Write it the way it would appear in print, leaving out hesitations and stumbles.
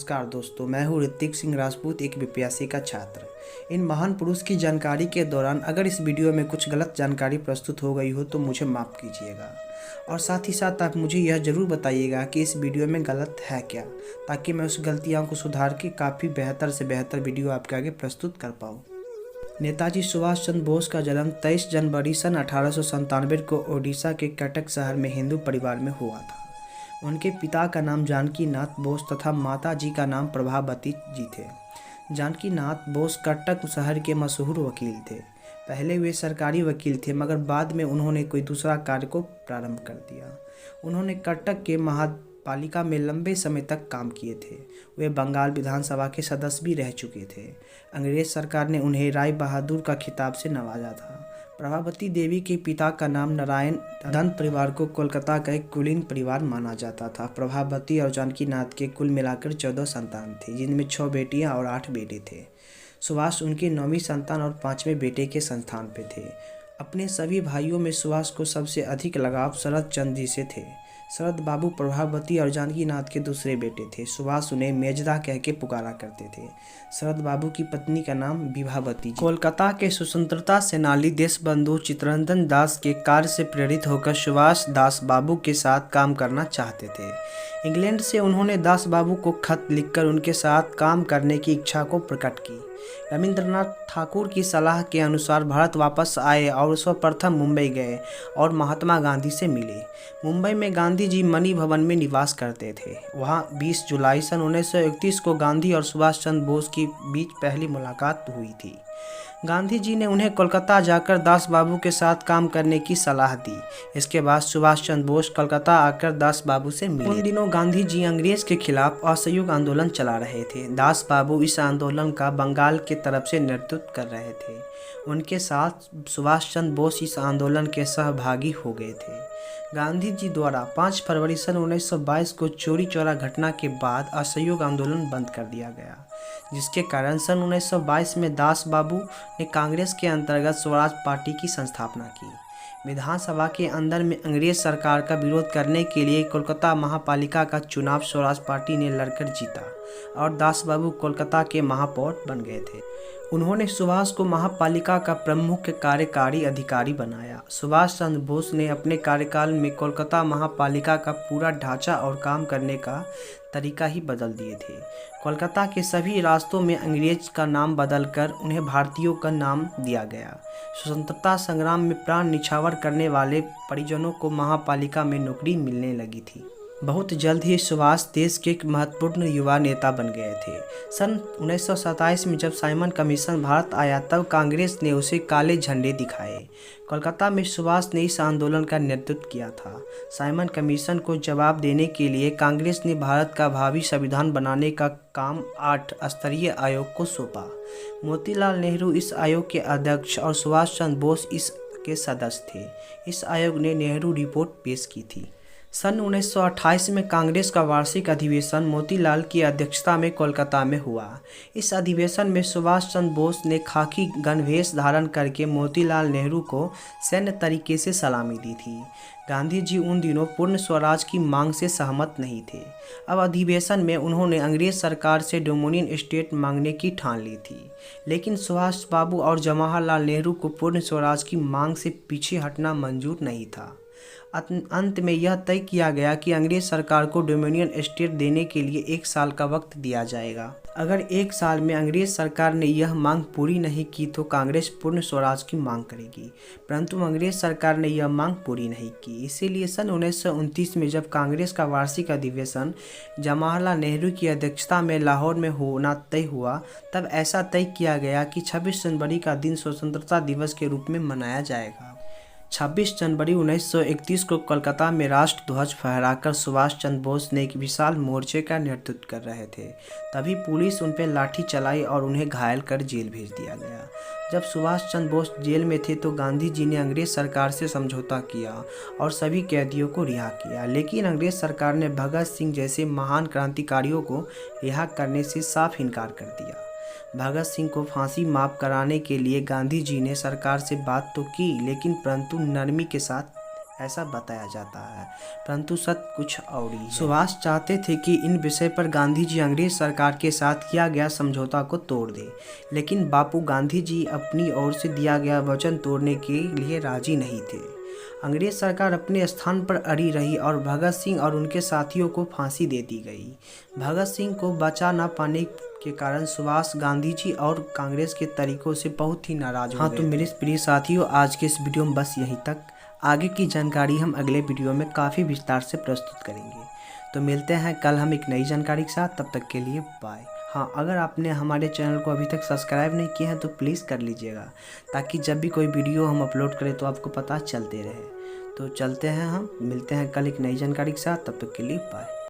नमस्कार दोस्तों, मैं हूँ ऋतिक सिंह राजपूत, एक बीपीएससी का छात्र। इन महान पुरुष की जानकारी के दौरान अगर इस वीडियो में कुछ गलत जानकारी प्रस्तुत हो गई हो तो मुझे माफ़ कीजिएगा। और साथ ही साथ आप मुझे यह ज़रूर बताइएगा कि इस वीडियो में गलत है क्या, ताकि मैं उस गलतियों को सुधार के काफ़ी बेहतर से बेहतर वीडियो आपके आगे प्रस्तुत कर पाऊँ। नेताजी सुभाष चंद्र बोस का जन्म 23 जनवरी सन 1897 को ओडिशा के कटक शहर में हिंदू परिवार में हुआ था। उनके पिता का नाम जानकी नाथ बोस तथा माता जी का नाम प्रभावती जी थे। जानकी नाथ बोस कटक शहर के मशहूर वकील थे। पहले वे सरकारी वकील थे, मगर बाद में उन्होंने कोई दूसरा कार्य को प्रारंभ कर दिया। उन्होंने कटक के महापालिका में लंबे समय तक काम किए थे। वे बंगाल विधानसभा के सदस्य भी रह चुके थे। अंग्रेज सरकार ने उन्हें राय बहादुर का खिताब से नवाजा था। प्रभावती देवी के पिता का नाम नारायण दंत परिवार को कोलकाता का एक कुलीन परिवार माना जाता था। प्रभावती और जानकी नाथ के कुल मिलाकर 14 संतान थे, जिनमें 6 बेटियां और 8 बेटे थे। सुभाष उनकी 9वीं संतान और 5वें बेटे के स्थान पे थे। अपने सभी भाइयों में सुभाष को सबसे अधिक लगाव शरद चंद्र जी से थे। शरद बाबू प्रभावती और जानकी नाथ के दूसरे बेटे थे। सुभाष उन्हें मेजदा कह के पुकारा करते थे। शरद बाबू की पत्नी का नाम विभावती जी। कोलकाता के स्वतंत्रता सेनानी देशबंधु चित्तरंजन दास के कार्य से प्रेरित होकर सुभाष दास बाबू के साथ काम करना चाहते थे। इंग्लैंड से उन्होंने दास बाबू को खत लिखकर उनके साथ काम करने की इच्छा को प्रकट की। रविंद्रनाथ ठाकुर की सलाह के अनुसार भारत वापस आए और सर्वप्रथम मुंबई गए और महात्मा गांधी से मिले। मुंबई में गांधी जी मणि भवन में निवास करते थे। वहां 20 जुलाई सन 1931 को गांधी और सुभाष चंद्र बोस के बीच पहली मुलाकात हुई थी। गांधी जी ने उन्हें कोलकाता जाकर दास बाबू के साथ काम करने की सलाह दी। इसके बाद सुभाष चंद्र बोस कोलकाता आकर दास बाबू से मिले। उन दिनों गांधी जी अंग्रेज के खिलाफ असहयोग आंदोलन चला रहे थे। दास बाबू इस आंदोलन का बंगाल के तरफ से नेतृत्व कर रहे थे। उनके साथ सुभाष चंद्र बोस इस आंदोलन के सहभागी हो गए थे। गांधी जी द्वारा 5 फरवरी सन 1922 को चोरी चौरा घटना के बाद असहयोग आंदोलन बंद कर दिया गया, जिसके कारण सन 1922 में दास बाबू ने कांग्रेस के अंतर्गत स्वराज पार्टी की स्थापना की। विधानसभा के अंदर में अंग्रेज सरकार का विरोध करने के लिए कोलकाता महापालिका का चुनाव स्वराज पार्टी ने लड़कर जीता और दास बाबू कोलकाता के महापौर बन गए थे। उन्होंने सुभाष को महापालिका का प्रमुख कार्यकारी अधिकारी बनाया। सुभाष चंद्र बोस ने अपने कार्यकाल में कोलकाता महापालिका का पूरा ढांचा और काम करने का तरीका ही बदल दिए थे। कोलकाता के सभी रास्तों में अंग्रेज का नाम बदलकर उन्हें भारतीयों का नाम दिया गया। स्वतंत्रता संग्राम में प्राण निछावर करने वाले परिजनों को महापालिका में नौकरी मिलने लगी थी। बहुत जल्द ही सुभाष देश के एक महत्वपूर्ण युवा नेता बन गए थे। सन 1927 में जब साइमन कमीशन भारत आया, तब कांग्रेस ने उसे काले झंडे दिखाए। कोलकाता में सुभाष ने इस आंदोलन का नेतृत्व किया था। साइमन कमीशन को जवाब देने के लिए कांग्रेस ने भारत का भावी संविधान बनाने का काम 8 स्तरीय आयोग को सौंपा। मोतीलाल नेहरू इस आयोग के अध्यक्ष और सुभाष चंद्र बोस इसके सदस्य थे। इस आयोग ने नेहरू रिपोर्ट पेश की थी। सन 1928 में कांग्रेस का वार्षिक अधिवेशन मोतीलाल की अध्यक्षता में कोलकाता में हुआ। इस अधिवेशन में सुभाष चंद्र बोस ने खाकी गणवेश धारण करके मोतीलाल नेहरू को सैन्य तरीके से सलामी दी थी। गांधी जी उन दिनों पूर्ण स्वराज की मांग से सहमत नहीं थे। अब अधिवेशन में उन्होंने अंग्रेज सरकार से डोमिनियन स्टेट मांगने की ठान ली थी, लेकिन सुभाष बाबू और जवाहरलाल नेहरू को पूर्ण स्वराज की मांग से पीछे हटना मंजूर नहीं था। अंत में यह तय किया गया कि अंग्रेज सरकार को डोमिनियन स्टेट देने के लिए 1 साल का वक्त दिया जाएगा। अगर 1 साल में अंग्रेज सरकार ने यह मांग पूरी नहीं की तो कांग्रेस पूर्ण स्वराज की मांग करेगी, परंतु अंग्रेज सरकार ने यह मांग पूरी नहीं की। इसीलिए सन 1929 में जब कांग्रेस का वार्षिक अधिवेशन जवाहरलाल नेहरू की अध्यक्षता में लाहौर में होना तय हुआ, तब ऐसा तय किया गया कि 26 जनवरी का दिन स्वतंत्रता दिवस के रूप में मनाया जाएगा। 26 जनवरी 1931 को कोलकाता में राष्ट्र ध्वज फहराकर सुभाष चंद्र बोस ने एक विशाल मोर्चे का नेतृत्व कर रहे थे। तभी पुलिस उन पर लाठी चलाई और उन्हें घायल कर जेल भेज दिया गया। जब सुभाष चंद्र बोस जेल में थे तो गांधी जी ने अंग्रेज सरकार से समझौता किया और सभी कैदियों को रिहा किया, लेकिन अंग्रेज सरकार ने भगत सिंह जैसे महान क्रांतिकारियों को रिहा करने से साफ इनकार कर दिया। भगत सिंह को फांसी माफ कराने के लिए गांधी जी ने सरकार से बात तो की, लेकिन परंतु नरमी के साथ ऐसा बताया जाता है, परंतु सत्य कुछ और ही है। सुभाष चाहते थे कि इन विषय पर गांधी जी अंग्रेज सरकार के साथ किया गया समझौता को तोड़ दे, लेकिन बापू गांधी जी अपनी ओर से दिया गया वचन तोड़ने के लिए राजी नहीं थे। अंग्रेज सरकार अपने स्थान पर अड़ी रही और भगत सिंह और उनके साथियों को फांसी दे दी गई। भगत सिंह को बचा न पाने के कारण सुभाष गांधी जी और कांग्रेस के तरीकों से बहुत ही नाराज हो गए। तो मेरे प्रिय साथियों, आज के इस वीडियो में बस यहीं तक। आगे की जानकारी हम अगले वीडियो में काफ़ी विस्तार से प्रस्तुत करेंगे। तो मिलते हैं कल हम एक नई जानकारी के साथ, तब तक के लिए बाय। हाँ, अगर आपने हमारे चैनल को अभी तक सब्सक्राइब नहीं किया है तो प्लीज़ कर लीजिएगा, ताकि जब भी कोई वीडियो हम अपलोड करें तो आपको पता चलते रहे। तो चलते हैं, हम मिलते हैं कल एक नई जानकारी के साथ, तब तक के लिए बाय।